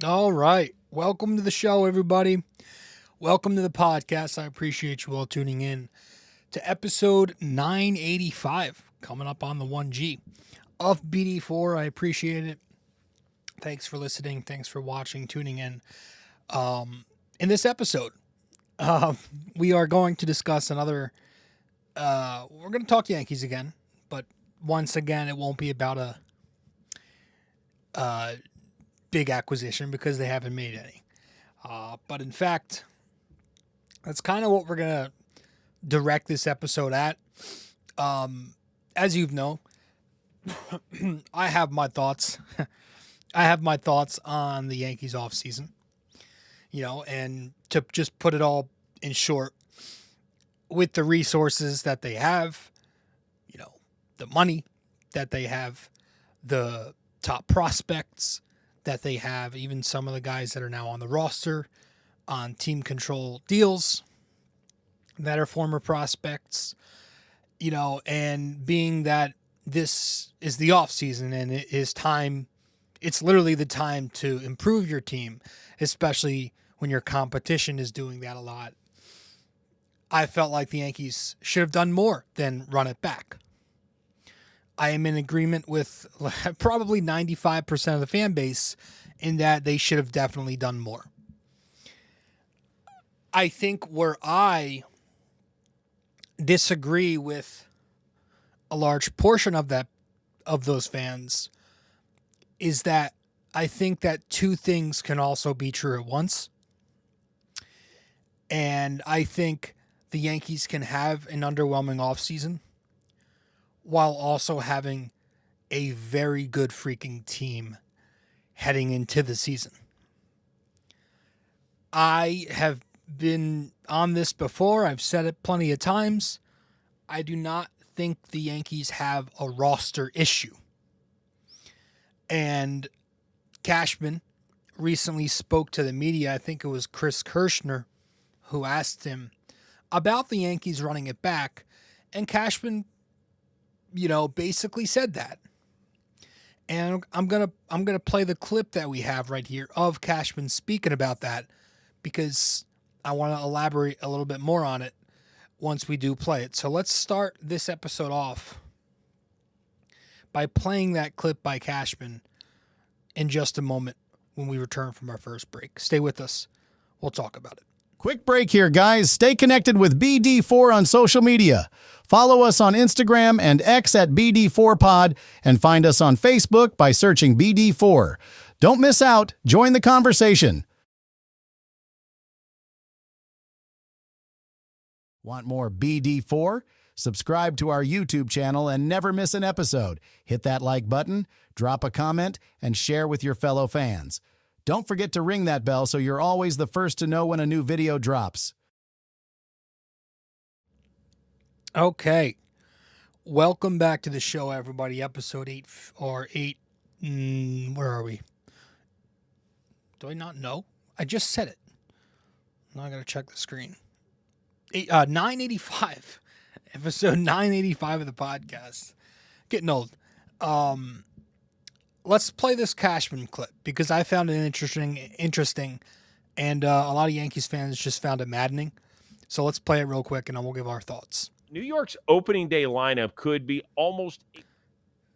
All right. Welcome to the show, everybody. Welcome to the podcast. I appreciate you all tuning in to episode 985, coming up on the 1G of BD4. I appreciate it. Thanks for listening. Thanks for watching, tuning in. In this episode, we are going to discuss another, we're going to talk Yankees again, but once again, it won't be about a big acquisition because they haven't made any. But in fact, that's kind of what we're going to direct this episode at. As you know, I have my thoughts. I have my thoughts on the Yankees offseason. And to just put it all in short, with the resources that they have, the money that they have, the top prospects that they have, even some of the guys that are now on the roster on team control deals that are former prospects, and being that this is the off season and it is time, it's literally the time to improve your team, especially when your competition is doing that a lot. I felt like the Yankees should have done more than run it back. I am in agreement with probably 95% of the fan base in that they should have definitely done more. I think where I disagree with a large portion of those fans is that I think that two things can also be true at once. And I think the Yankees can have an underwhelming offseason while also having a very good freaking team heading into the season. I have been on this before. I've said it plenty of times. I do not think the Yankees have a roster issue. And Cashman recently spoke to the media. I think it was Chris Kirschner who asked him about the Yankees running it back. And Cashman, basically said that. And I'm gonna play the clip that we have right here of Cashman speaking about that because I want to elaborate a little bit more on it once we do play it. So let's start this episode off by playing that clip by Cashman in just a moment when we return from our first break. Stay with us. We'll talk about it. Quick break here, guys. Stay connected with BD4 on social media. Follow us on Instagram and X at BD4Pod and find us on Facebook by searching BD4. Don't miss out. Join the conversation. Want more BD4? Subscribe to our YouTube channel and never miss an episode. Hit that like button, drop a comment, and share with your fellow fans. Don't forget to ring that bell so you're always the first to know when a new video drops. Okay. Welcome back to the show, everybody. Episode 8 or 8. Where are we? Do I not know? I just said it. Now I got to check the screen. 985. Episode 985 of the podcast. Getting old. Let's play this Cashman clip because I found it interesting, and a lot of Yankees fans just found it maddening. So let's play it real quick, and then we'll give our thoughts. New York's opening day lineup could be almost...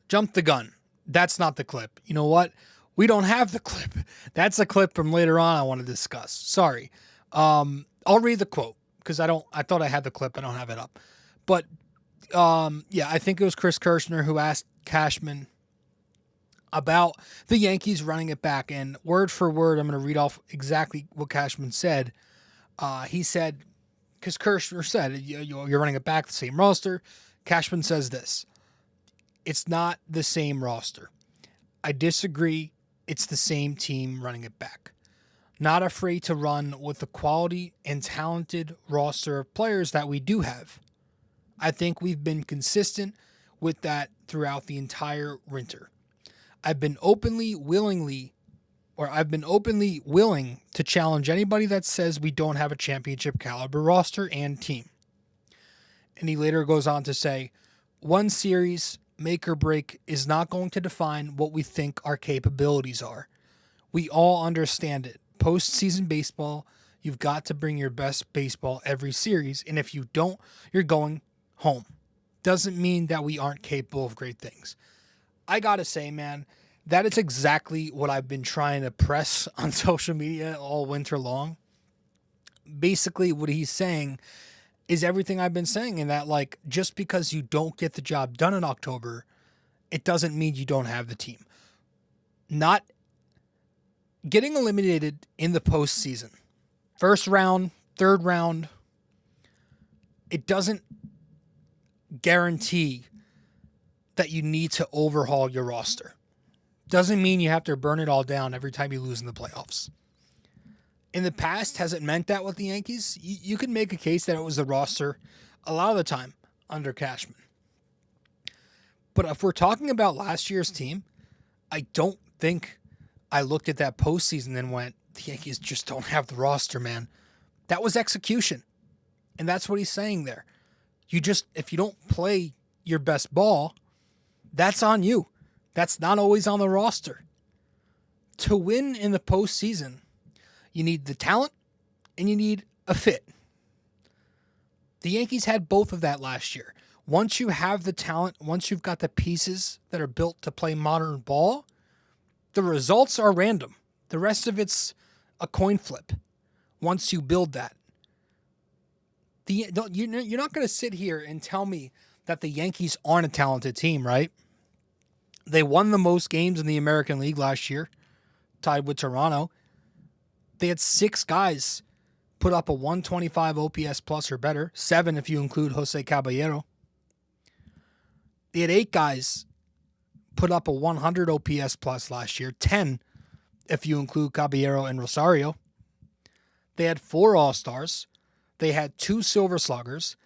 Jump the gun. That's not the clip. You know what? We don't have the clip. That's a clip from later on I want to discuss. Sorry. I'll read the quote because I thought I had the clip. I don't have it up. But, I think it was Chris Kirschner who asked Cashman about the Yankees running it back. And word for word, I'm going to read off exactly what Cashman said. He said, because Kirschner said, you're running it back, the same roster. Cashman says this: it's not the same roster. I disagree. It's the same team running it back. Not afraid to run with the quality and talented roster of players that we do have. I think we've been consistent with that throughout the entire winter. I've been openly willing to challenge anybody that says we don't have a championship caliber roster and team. And he later goes on to say, one series, make or break, is not going to define what we think our capabilities are. We all understand it. Postseason baseball, you've got to bring your best baseball every series. And if you don't, you're going home. Doesn't mean that we aren't capable of great things. I got to say, man, that is exactly what I've been trying to press on social media all winter long. Basically, what he's saying is everything I've been saying, in that, like, just because you don't get the job done in October, it doesn't mean you don't have the team. Not getting eliminated in the postseason, first round, third round, it doesn't guarantee that you need to overhaul your roster. Doesn't mean you have to burn it all down every time you lose in the playoffs. In the past, has it meant that with the Yankees? You can make a case that it was the roster a lot of the time under Cashman. But if we're talking about last year's team, I don't think I looked at that postseason and went, the Yankees just don't have the roster, man. That was execution. And that's what he's saying there. If you don't play your best ball, that's on you. That's not always on the roster. To win in the postseason, you need the talent and you need a fit. The Yankees had both of that last year. Once you have the talent, once you've got the pieces that are built to play modern ball, the results are random. The rest of it's a coin flip once you build that. You're not going to sit here and tell me that the Yankees aren't a talented team, right? They won the most games in the American League last year, tied with Toronto. They had 6 guys put up a 125 OPS plus or better, 7 if you include Jose Caballero. They had 8 guys put up a 100 OPS plus last year, 10 if you include Caballero and Rosario. They had 4 All-Stars. They had 2 Silver Sluggers.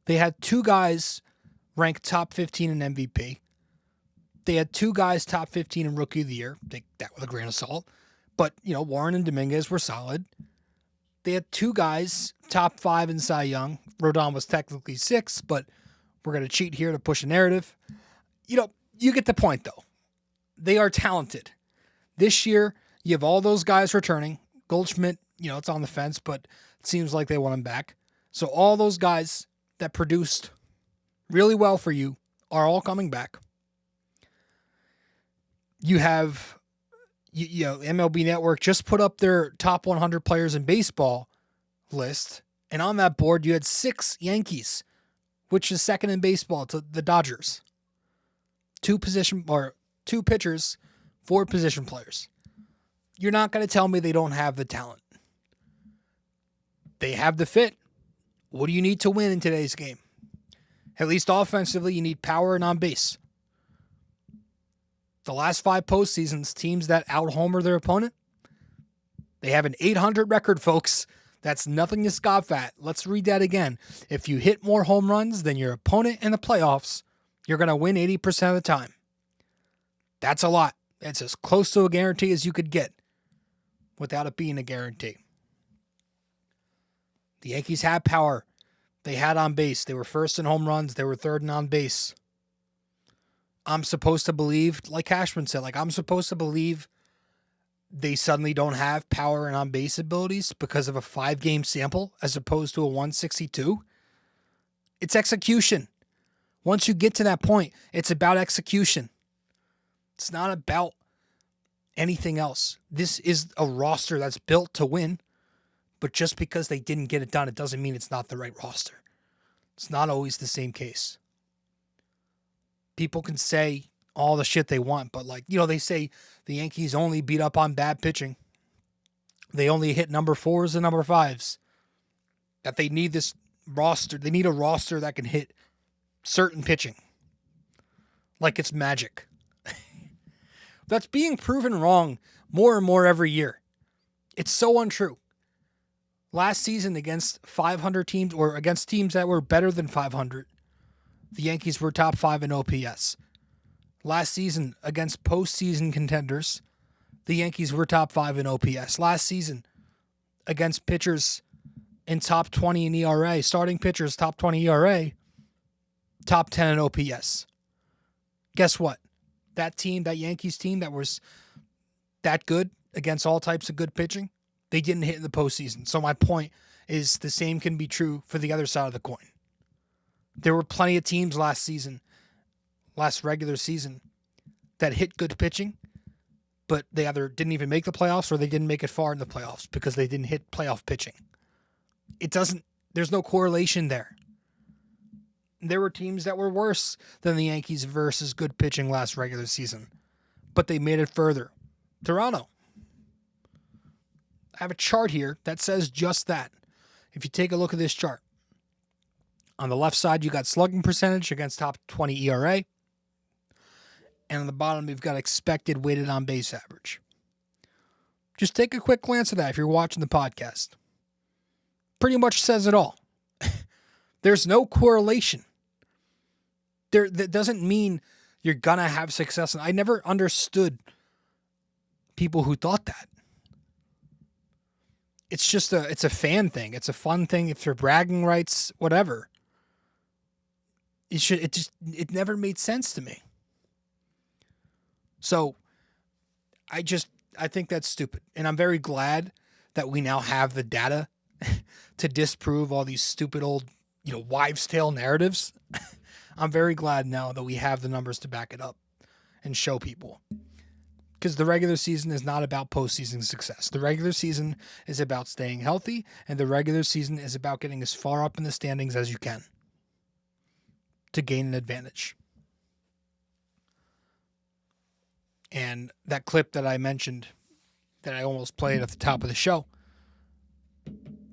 They had 2 guys ranked top 15 in MVP. They had 2 guys top 15 in Rookie of the Year. Take that with a grain of salt. But, Warren and Dominguez were solid. They had 2 guys top 5 in Cy Young. Rodon was technically 6, but we're going to cheat here to push a narrative. You get the point, though. They are talented. This year, you have all those guys returning. Goldschmidt, it's on the fence, but it seems like they want him back. So all those guys that produced really well for you are all coming back. You have, MLB Network just put up their top 100 players in baseball list, and on that board you had 6 Yankees, which is second in baseball to the Dodgers. 2 pitchers, 4 position players. You're not going to tell me they don't have the talent. They have the fit. What do you need to win in today's game? At least offensively, you need power and on base. The last 5 postseasons, teams that out-homer their opponent, they have an .800 record, folks. That's nothing to scoff at. Let's read that again. If you hit more home runs than your opponent in the playoffs, you're going to win 80% of the time. That's a lot. It's as close to a guarantee as you could get without it being a guarantee. The Yankees had power. They had on base. They were first in home runs. They were third in on base. I'm supposed to believe, like Cashman said, I'm supposed to believe they suddenly don't have power and on base abilities because of a 5-game sample as opposed to a 162. It's execution. Once you get to that point, it's about execution. It's not about anything else. This is a roster that's built to win, but just because they didn't get it done, it doesn't mean it's not the right roster. It's not always the same case. People can say all the shit they want, but they say the Yankees only beat up on bad pitching. They only hit number 4s and number 5s. That they need this roster. They need a roster that can hit certain pitching. Like it's magic. That's being proven wrong more and more every year. It's so untrue. Last season against 500 teams, or against teams that were better than 500, the Yankees were top 5 in OPS. Last season against postseason contenders, the Yankees were top 5 in OPS. Last season against pitchers in top 20 in ERA, starting pitchers top 20 ERA, top 10 in OPS. Guess what? That Yankees team that was that good against all types of good pitching, they didn't hit in the postseason. So my point is the same can be true for the other side of the coin. There were plenty of teams last regular season, that hit good pitching, but they either didn't even make the playoffs or they didn't make it far in the playoffs because they didn't hit playoff pitching. There's no correlation there. There were teams that were worse than the Yankees versus good pitching last regular season, but they made it further. Toronto. I have a chart here that says just that. If you take a look at this chart, on the left side, you got slugging percentage against top 20 ERA. And on the bottom, you've got expected weighted on base average. Just take a quick glance at that if you're watching the podcast. Pretty much says it all. There's no correlation. That doesn't mean you're going to have success. And I never understood people who thought that. It's just it's a fan thing. It's a fun thing. If they're bragging rights, whatever. It never made sense to me. So I think that's stupid. And I'm very glad that we now have the data to disprove all these stupid old, wives' tale narratives. I'm very glad now that we have the numbers to back it up and show people. Because the regular season is not about postseason success. The regular season is about staying healthy, and the regular season is about getting as far up in the standings as you can to gain an advantage. And that clip that I mentioned, that I almost played at the top of the show,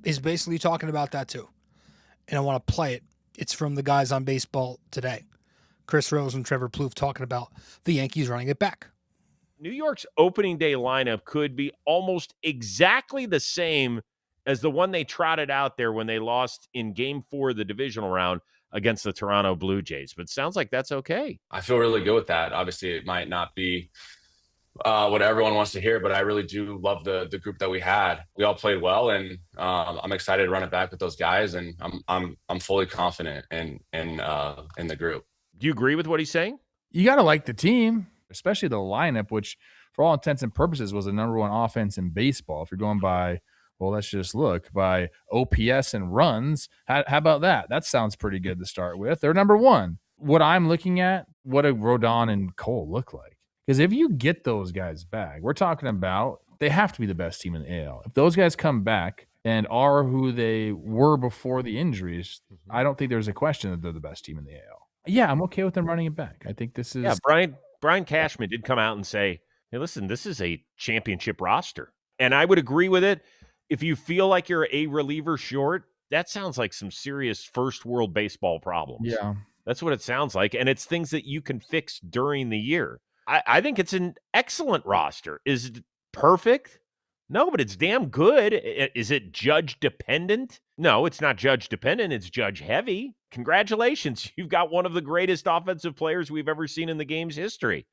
is basically talking about that too. And I want to play it. It's from the guys on Baseball Today. Chris Rose and Trevor Plouffe talking about the Yankees running it back. New York's opening day lineup could be almost exactly the same as the one they trotted out there when they lost in Game 4 of the divisional round against the Toronto Blue Jays. But it sounds like that's okay. I feel really good with that. Obviously, it might not be what everyone wants to hear, but I really do love the group that we had. We all played well, and I'm excited to run it back with those guys, and I'm fully confident in the group. Do you agree with what he's saying? You got to like the team, especially the lineup, which for all intents and purposes was the number one offense in baseball. If you're going by, well, let's just look by OPS and runs. How about that? That sounds pretty good to start with. They're number one. What I'm looking at, what do Rodon and Cole look like? Because if you get those guys back, we're talking about they have to be the best team in the AL. If those guys come back and are who they were before the injuries, I don't think there's a question that they're the best team in the AL. Yeah, I'm okay with them running it back. I think this is... Yeah, Brian Cashman did come out and say, hey, listen, this is a championship roster. And I would agree with it. If you feel like you're a reliever short, that sounds like some serious first world baseball problems. Yeah. That's what it sounds like. And it's things that you can fix during the year. I think it's an excellent roster. Is it perfect? No, but it's damn good. Is it judge dependent? No, it's not judge dependent. It's judge heavy. Congratulations. You've got one of the greatest offensive players we've ever seen in the game's history.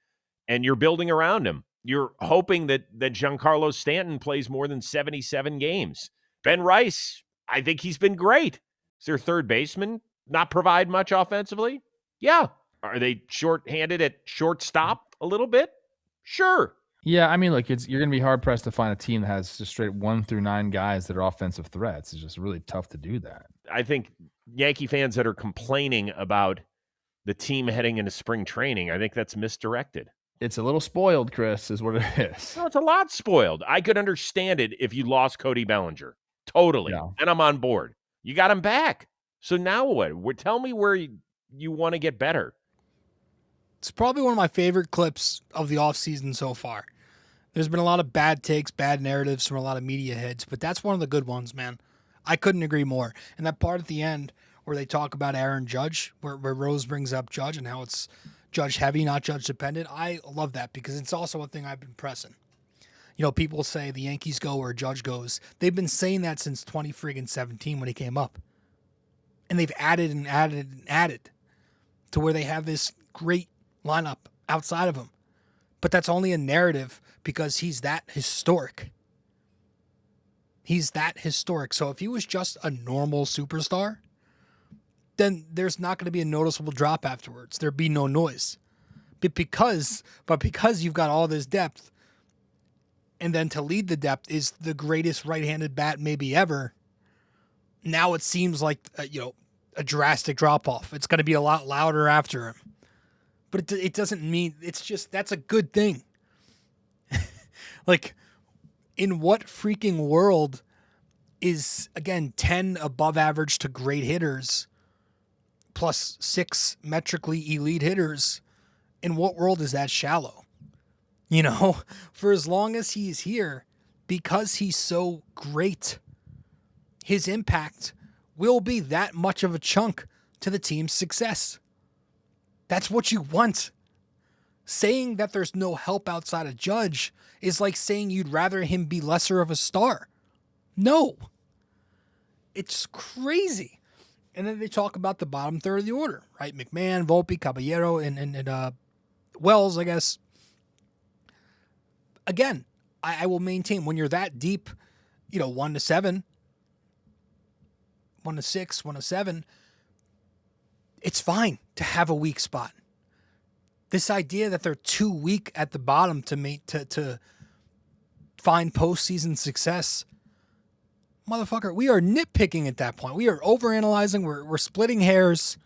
And you're building around him. You're hoping that Giancarlo Stanton plays more than 77 games. Ben Rice, I think he's been great. Is their third baseman not provide much offensively? Yeah. Are they short-handed at shortstop a little bit? Sure. Yeah, I mean, look, you're going to be hard-pressed to find a team that has just straight 1 through 9 guys that are offensive threats. It's just really tough to do that. I think Yankee fans that are complaining about the team heading into spring training, I think that's misdirected. It's a little spoiled, Chris, is what it is. No, it's a lot spoiled. I could understand it if you lost Cody Bellinger. Totally. Yeah. And I'm on board. You got him back. So now what? Tell me where you want to get better. It's probably one of my favorite clips of the offseason so far. There's been a lot of bad takes, bad narratives from a lot of media heads, but that's one of the good ones, man. I couldn't agree more. And that part at the end where they talk about Aaron Judge, where Rose brings up Judge and how it's Judge heavy, not Judge dependent. I love that because it's also one thing I've been pressing. People say the Yankees go where Judge goes. They've been saying that since 2017 when he came up. And they've added and added and added to where they have this great lineup outside of him. But that's only a narrative because he's that historic. He's that historic. So if he was just a normal superstar, then there's not going to be a noticeable drop afterwards. There'd be no noise. But because you've got all this depth, and then to lead the depth is the greatest right-handed bat maybe ever. Now it seems like, a drastic drop-off. It's going to be a lot louder after him. But it doesn't mean, it's just, that's a good thing. Like, in what freaking world is, again, 10 above average to great hitters plus 6 metrically elite hitters? In what world is that shallow? For as long as he's here, because he's so great, his impact will be that much of a chunk to the team's success. That's what you want. Saying that there's no help outside of Judge is like saying you'd rather him be lesser of a star. No. It's crazy. And then they talk about the bottom third of the order, right? McMahon, Volpe, Caballero, and Wells, I guess. Again, I will maintain when you're that deep, 1 to 7, 1 to 6, 1 to 7, it's fine to have a weak spot. This idea that they're too weak at the bottom to find postseason success, motherfucker, we are nitpicking at that point. We are overanalyzing. We're splitting hairs.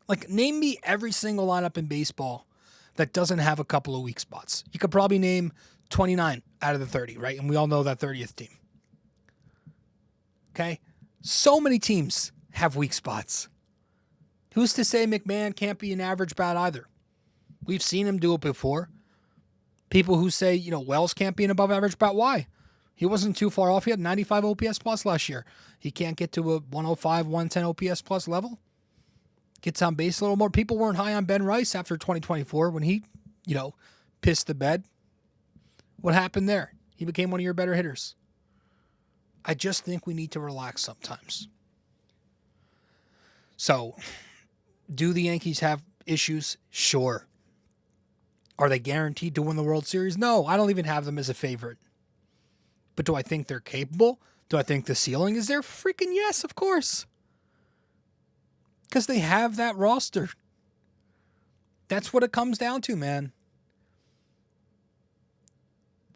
Like, name me every single lineup in baseball that doesn't have a couple of weak spots. You could probably name 29 out of the 30, right? And we all know that 30th team. Okay? So many teams have weak spots. Who's to say McMahon can't be an average bat either? We've seen him do it before. People who say, Wells can't be an above average bat. Why? He wasn't too far off. He had 95 OPS plus last year. He can't get to a 105, 110 OPS plus level. Gets on base a little more. People weren't high on Ben Rice after 2024 when he, pissed the bed. What happened there? He became one of your better hitters. I just think we need to relax sometimes. So, do the Yankees have issues? Sure. Are they guaranteed to win the World Series? No, I don't even have them as a favorite. But do I think they're capable? Do I think the ceiling is there? Freaking yes, of course. Because they have that roster. That's what it comes down to, man.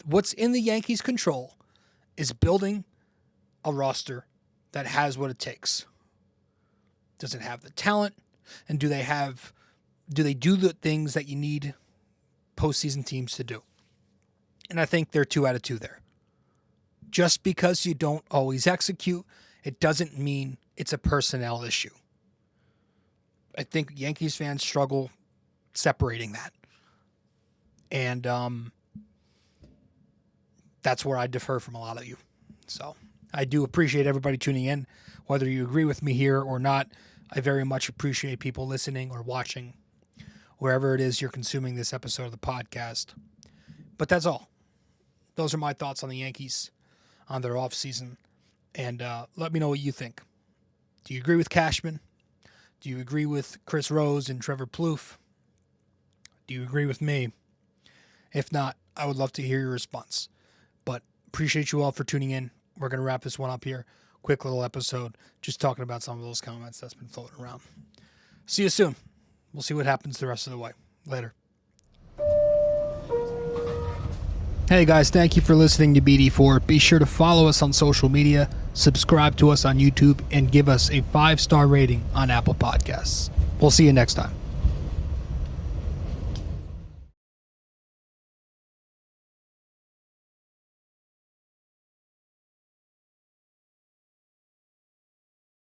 What's in the Yankees' control is building a roster that has what it takes. Does it have the talent? And do they do the things that you need postseason teams to do? And I think they're 2 out of 2 there. Just because you don't always execute, it doesn't mean it's a personnel issue. I think Yankees fans struggle separating that. And that's where I differ from a lot of you. So I do appreciate everybody tuning in. Whether you agree with me here or not, I very much appreciate people listening or watching wherever it is you're consuming this episode of the podcast. But that's all. Those are my thoughts on the Yankees, on their offseason. And let me know what you think. Do you agree with Cashman? Do you agree with Chris Rose and Trevor Plouffe? Do you agree with me? If not, I would love to hear your response. But appreciate you all for tuning in. We're going to wrap this one up here. Quick little episode, just talking about some of those comments that's been floating around. See you soon. We'll see what happens the rest of the way. Later. Hey guys, thank you for listening to BD4. Be sure to follow us on social media, subscribe to us on YouTube, and give us a 5-star rating on Apple Podcasts. We'll see you next time.